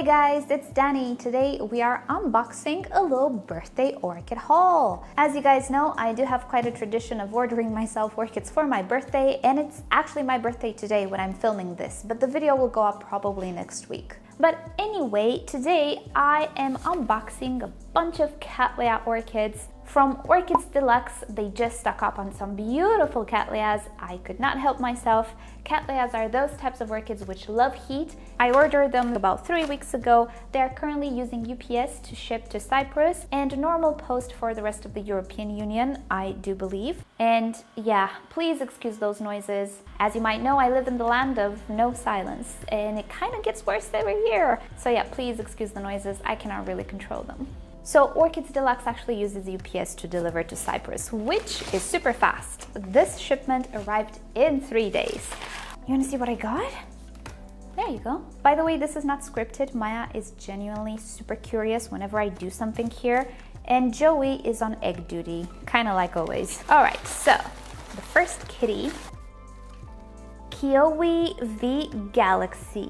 Hey guys, it's Danny. Today we are unboxing a little birthday orchid haul. As you guys know, I do have quite a tradition of ordering myself orchids for my birthday, and it's actually my birthday today when I'm filming this, but the video will go up probably next week. But anyway, today I am unboxing a bunch of Cattleya orchids from Orchids Deluxe. They just stock up on some beautiful Cattleyas. I could not help myself. Cattleyas are those types of orchids which love heat. I ordered them about 3 weeks ago. They are currently using UPS to ship to Cyprus and normal post for the rest of the European Union, I do believe. And yeah, please excuse those noises. As you might know, I live in the land of no silence, and it kind of gets worse every year. So yeah, please excuse the noises. I cannot really control them. So Orchids Deluxe actually uses UPS to deliver to Cyprus, which is super fast. This shipment arrived in 3 days. You wanna see what I got? There you go. By the way, this is not scripted. Maya is genuinely super curious whenever I do something here, and Joey is on egg duty, kind of like always. All right, so the first kitty, Keowee v Galaxy.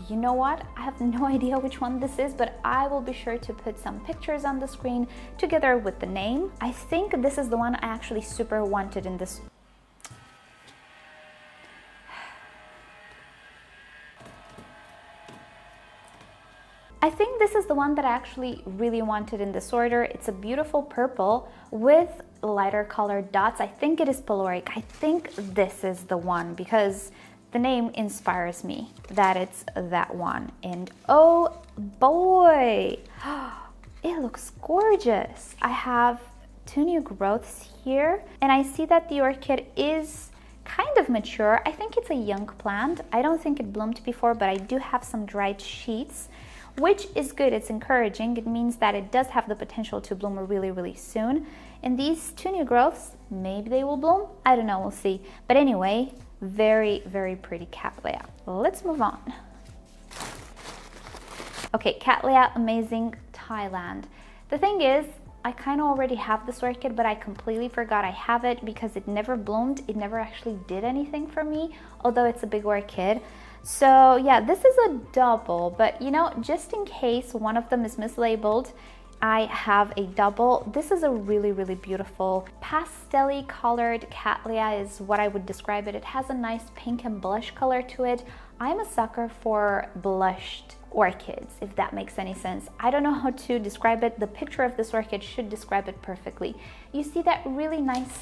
You know what? I have no idea which one this is, but I will be sure to put some pictures on the screen together with the name. I think this is the one I actually super wanted in this. I think this is the one that I actually really wanted in this order. It's a beautiful purple with lighter colored dots. I think it is Peloric. I think this is the one because the name inspires me that it's that one. And oh boy, it looks gorgeous. I have 2 new growths here, and I see that the orchid is kind of mature. I think it's a young plant. I don't think it bloomed before, but I do have some dried sheets, which is good. It's encouraging. It means that it does have the potential to bloom really soon. And these 2 new growths, maybe they will bloom. I don't know, we'll see. But anyway, very pretty Cattleya. Let's move on. Okay, Cattleya Amazing Thailand. The thing is, I kind of already have this orchid, but I completely forgot I have it because it never bloomed. It never actually did anything for me, although it's a big orchid. So yeah, this is a double, but you know, just in case one of them is mislabeled, I have a double. This is a really beautiful pastel-y colored Cattleya is what I would describe it. It has a nice pink and blush color to it. I'm a sucker for blushed orchids, if that makes any sense. I don't know how to describe it. The picture of this orchid should describe it perfectly. You see that really nice...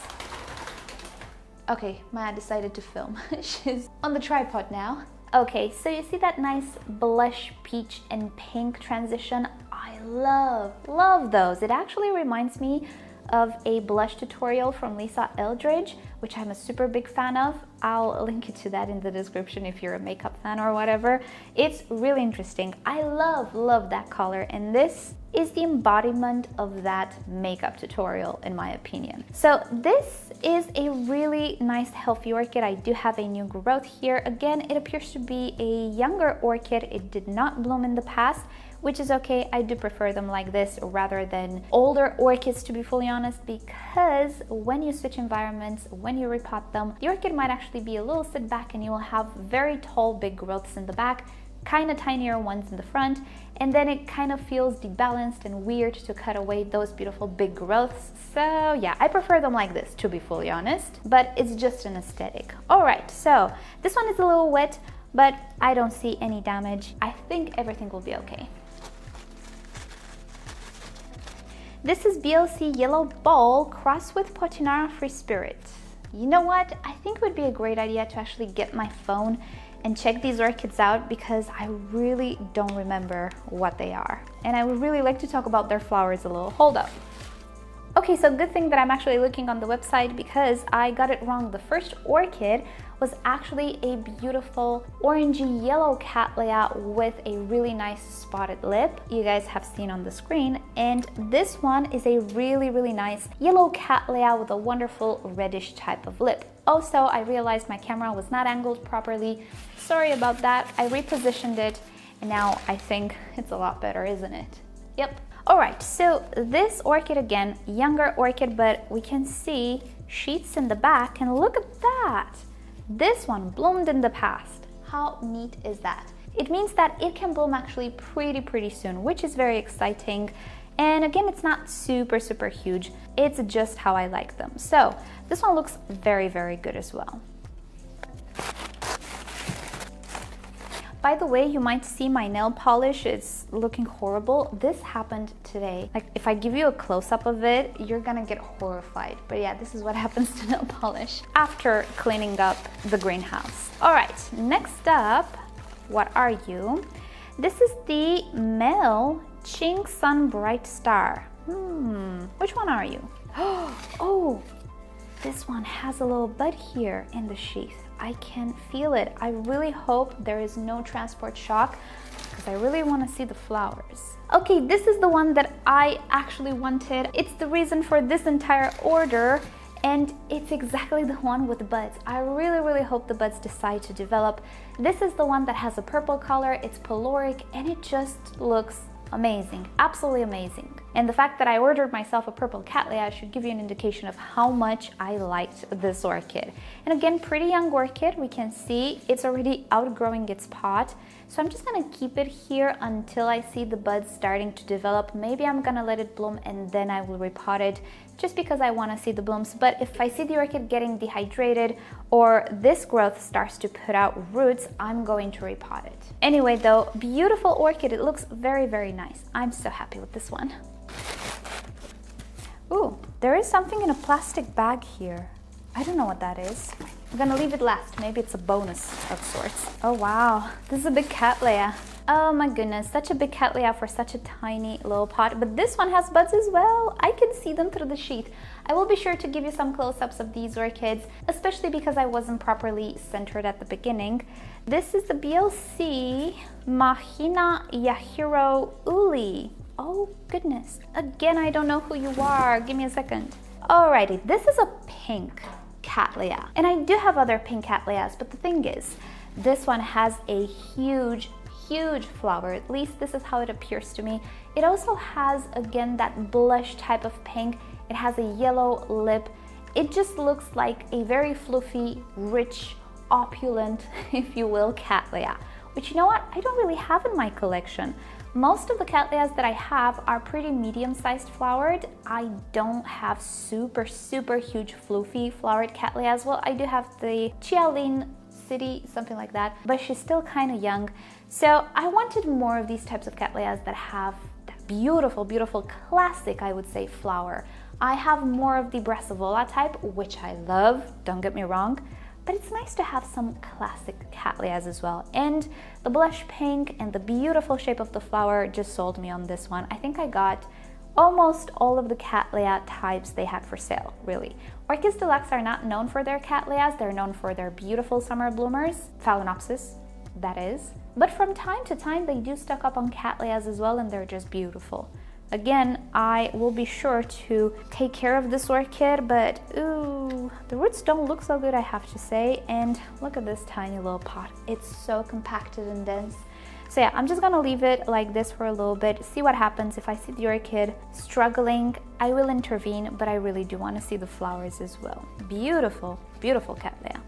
Okay, Maya decided to film. She's on the tripod now. Okay, so you see that nice blush peach and pink transition? I love those. It actually reminds me of a blush tutorial from Lisa Eldridge, which I'm a super big fan of. I'll link it to that in the description if you're a makeup fan or whatever. It's really interesting. I love that color, and this is the embodiment of that makeup tutorial in my opinion. So this is a really nice healthy orchid. I do have a new growth here. Again, it appears to be a younger orchid. It did not bloom in the past, which is okay. I do prefer them like this rather than older orchids, to be fully honest, because when you switch environments, when you repot them, the orchid might actually be a little sit back and you will have very tall big growths in the back, kind of tinier ones in the front, and then it kind of feels debalanced and weird to cut away those beautiful big growths. So yeah, I prefer them like this, to be fully honest, but it's just an aesthetic. All right, so this one is a little wet, but I don't see any damage. I think everything will be okay. This is BLC Yellow Ball crossed with Potinara Free Spirit. You know what? I think it would be a great idea to actually get my phone and check these orchids out because I really don't remember what they are. And I would really like to talk about their flowers a little. Hold up. Okay, so good thing that I'm actually looking on the website because I got it wrong. The first orchid was actually a beautiful orangey yellow Cattleya with a really nice spotted lip you guys have seen on the screen, and this one is a really nice yellow Cattleya with a wonderful reddish type of lip. Also, I realized my camera was not angled properly. Sorry about that. I repositioned it and now I think it's a lot better, isn't it? Yep. All right, so this orchid, again, younger orchid, but we can see sheets in the back, and look at that. This one bloomed in the past. How neat is that? it means that it can bloom actually pretty soon, which is very exciting. And again, it's not super huge. It's just how I like them. So this one looks very good as well. By the way, you might see my nail polish is looking horrible. This happened today. Like, if I give you a close-up of it, you're gonna get horrified. But yeah, this is what happens to nail polish after cleaning up the greenhouse. All right, next up, what are you? This is the male Ching Sun Bright Star. Which one are you? Oh, this one has a little bud here in the sheath. I can feel it. I really hope there is no transport shock because I really want to see the flowers. Okay, this is the one that I actually wanted. It's the reason for this entire order, and it's exactly the one with the buds. I really hope the buds decide to develop. This is the one that has a purple color. It's peloric and it just looks amazing, absolutely amazing. And the fact that I ordered myself a purple Cattleya should give you an indication of how much I liked this orchid. And again, pretty young orchid. We can see it's already outgrowing its pot. So I'm just gonna keep it here until I see the buds starting to develop. Maybe I'm gonna let it bloom and then I will repot it just because I wanna see the blooms. But if I see the orchid getting dehydrated or this growth starts to put out roots, I'm going to repot it. Anyway though, beautiful orchid. It looks very nice. I'm so happy with this one. Ooh, there is something in a plastic bag here. I don't know what that is. I'm gonna leave it last. Maybe it's a bonus of sorts. Oh wow, this is a big Cattleya. Oh my goodness, such a big Cattleya for such a tiny little pot. But this one has buds as well. I can see them through the sheath. I will be sure to give you some close-ups of these orchids, especially because I wasn't properly centered at the beginning. This is the BLC Mahina Yahiro Ulii. Oh goodness, again, I don't know who you are. Give me a second. Alrighty, this is a pink Cattleya. And I do have other pink Cattleyas, but the thing is, this one has a huge flower. At least this is how it appears to me. It also has, again, that blush type of pink. It has a yellow lip. It just looks like a very fluffy, rich, opulent, if you will, Cattleya, which, you know what, I don't really have in my collection. Most of the Cattleyas that I have are pretty medium-sized flowered. I don't have super huge fluffy flowered Cattleyas. Well, I do have the Chialin City, something like that, but she's still kind of young. So I wanted more of these types of Cattleyas that have that beautiful classic, I would say, flower. I have more of the Brassavola type, which I love, don't get me wrong, but it's nice to have some classic Cattleyas as well. And the blush pink and the beautiful shape of the flower just sold me on this one. I think I got almost all of the Cattleya types they had for sale, really. Orchids Deluxe are not known for their Cattleyas, they're known for their beautiful summer bloomers, Phalaenopsis, that is. But from time to time, they do stock up on Cattleyas as well, and they're just beautiful. Again, I will be sure to take care of this orchid, but ooh, the roots don't look so good, I have to say. And look at this tiny little pot. It's so compacted and dense. So yeah, I'm just gonna leave it like this for a little bit, see what happens. If I see the orchid struggling, I will intervene, but I really do want to see the flowers as well. Beautiful Cattleya.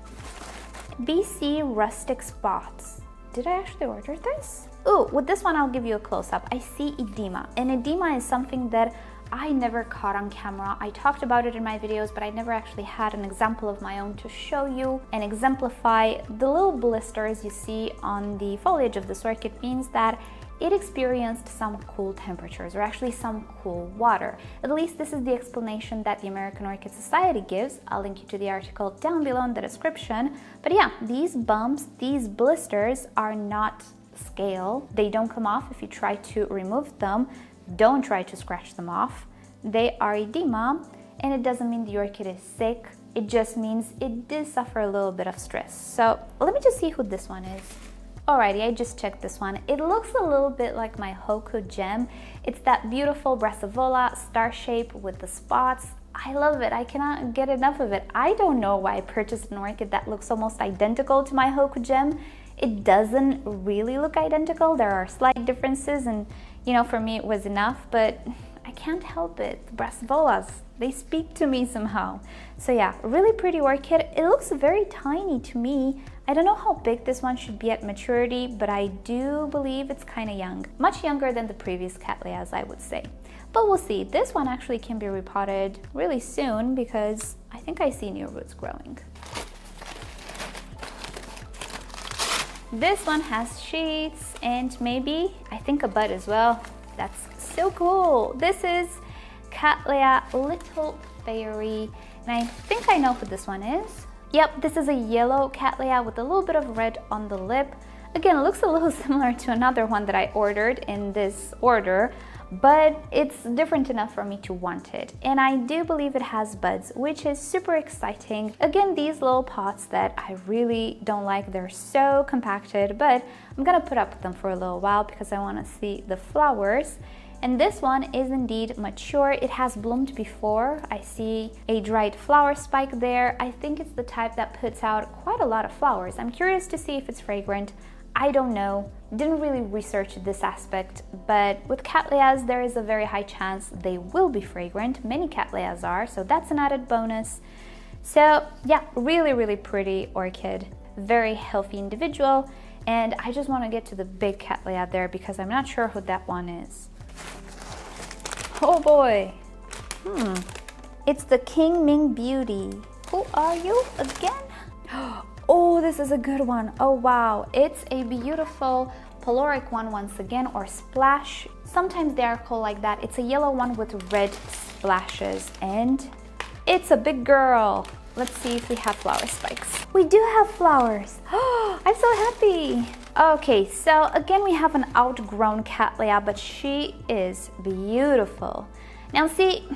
BC Rustic Spots. Did I actually order this? Ooh, with this one, I'll give you a close-up. I see edema, and edema is something that I never caught on camera. I talked about it in my videos, but I never actually had an example of my own to show you and exemplify. The little blisters you see on the foliage of this orchid means that it experienced some cool temperatures, or actually some cool water. At least this is the explanation that the American Orchid Society gives. I'll link you to the article down below in the description. But yeah, these bumps, these blisters are not scale. They don't come off if you try to remove them. Don't try to scratch them off. They are edema, and it doesn't mean the orchid is sick. It just means it did suffer a little bit of stress. So let me just see who this one is. Alrighty, I just checked this one. It looks a little bit like my Hoku gem. It's that beautiful Brassavola star shape with the spots. I love it. I cannot get enough of it. I don't know why I purchased an orchid that looks almost identical to my Hoku gem. It doesn't really look identical. There are slight differences, and you know, for me it was enough, but I can't help it. The brassavolas, they speak to me somehow. So yeah, really pretty orchid. It looks very tiny to me. I don't know how big this one should be at maturity, but I do believe it's kind of young. Much younger than the previous Cattleyas, I would say. But we'll see. This one actually can be repotted really soon because I think I see new roots growing. This one has sheets and maybe, I think, a bud as well. That's so cool. This is Cattleya Little Fairy, and I think I know who this one is. Yep, this is a yellow Cattleya with a little bit of red on the lip. Again, it looks a little similar to another one that I ordered in this order, but it's different enough for me to want it. And I do believe it has buds, which is super exciting. Again, these little pots that I really don't like, they're so compacted, but I'm gonna put up with them for a little while because I wanna see the flowers. And this one is indeed mature. It has bloomed before. I see a dried flower spike there. I think it's the type that puts out quite a lot of flowers. I'm curious to see if it's fragrant. I don't know. Didn't really research this aspect, but with Cattleyas, there is a very high chance they will be fragrant. Many Cattleyas are, so that's an added bonus. So yeah, really, really pretty orchid. Very healthy individual. And I just want to get to the big Cattleya there because I'm not sure who that one is. Oh boy. It's the King Ming Beauty. Who are you again? Oh, this is a good one. Oh wow, it's a beautiful polaric one once again, or splash. Sometimes they are called like that. It's a yellow one with red splashes, and it's a big girl. Let's see if we have flower spikes. We do have flowers. Oh, I'm so happy. Okay, so again we have an outgrown Cattleya, but she is beautiful. Now see,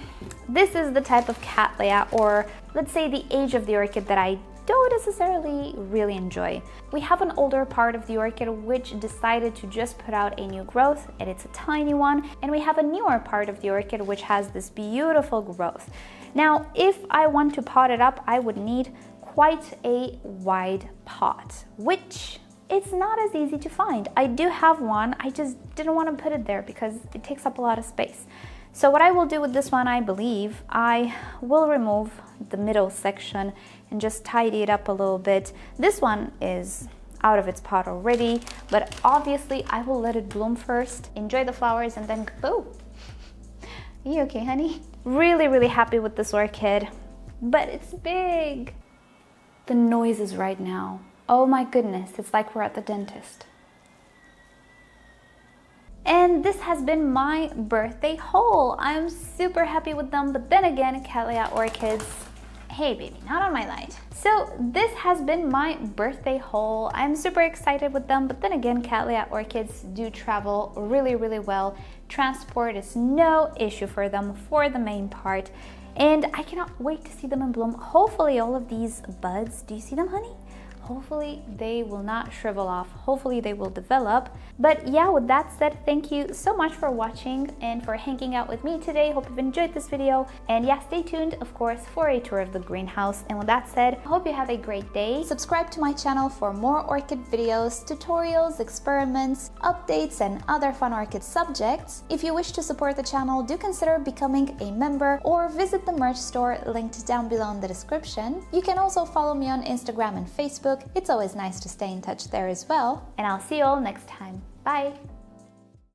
this is the type of Cattleya, or let's say the age of the orchid, that I don't necessarily really enjoy. We have an older part of the orchid which decided to just put out a new growth, and it's a tiny one, and we have a newer part of the orchid which has this beautiful growth. Now, if I want to pot it up, I would need quite a wide pot, which it's not as easy to find. I do have one, I just didn't want to put it there because it takes up a lot of space. So what I will do with this one, I believe, I will remove the middle section and just tidy it up a little bit. This one is out of its pot already, but obviously I will let it bloom first, enjoy the flowers, and then go. Are you okay, honey? Really, really happy with this orchid, but it's big. The noises right now. Oh my goodness, it's like we're at the dentist. And this has been my birthday haul. I'm super happy with them, but then again, Cattleya Orchids, hey baby, not on my light. So this has been my birthday haul. I'm super excited with them, but then again, Cattleya Orchids do travel really, really well. Transport is no issue for them for the main part. And I cannot wait to see them in bloom. Hopefully all of these buds, do you see them, honey? Hopefully they will not shrivel off. Hopefully they will develop. But yeah, with that said, thank you so much for watching and for hanging out with me today. Hope you've enjoyed this video. And yeah, stay tuned, of course, for a tour of the greenhouse. And with that said, I hope you have a great day. Subscribe to my channel for more orchid videos, tutorials, experiments, updates, and other fun orchid subjects. If you wish to support the channel, do consider becoming a member or visit the merch store linked down below in the description. You can also follow me on Instagram and Facebook. It's always nice to stay in touch there as well. And I'll see you all next time. Bye!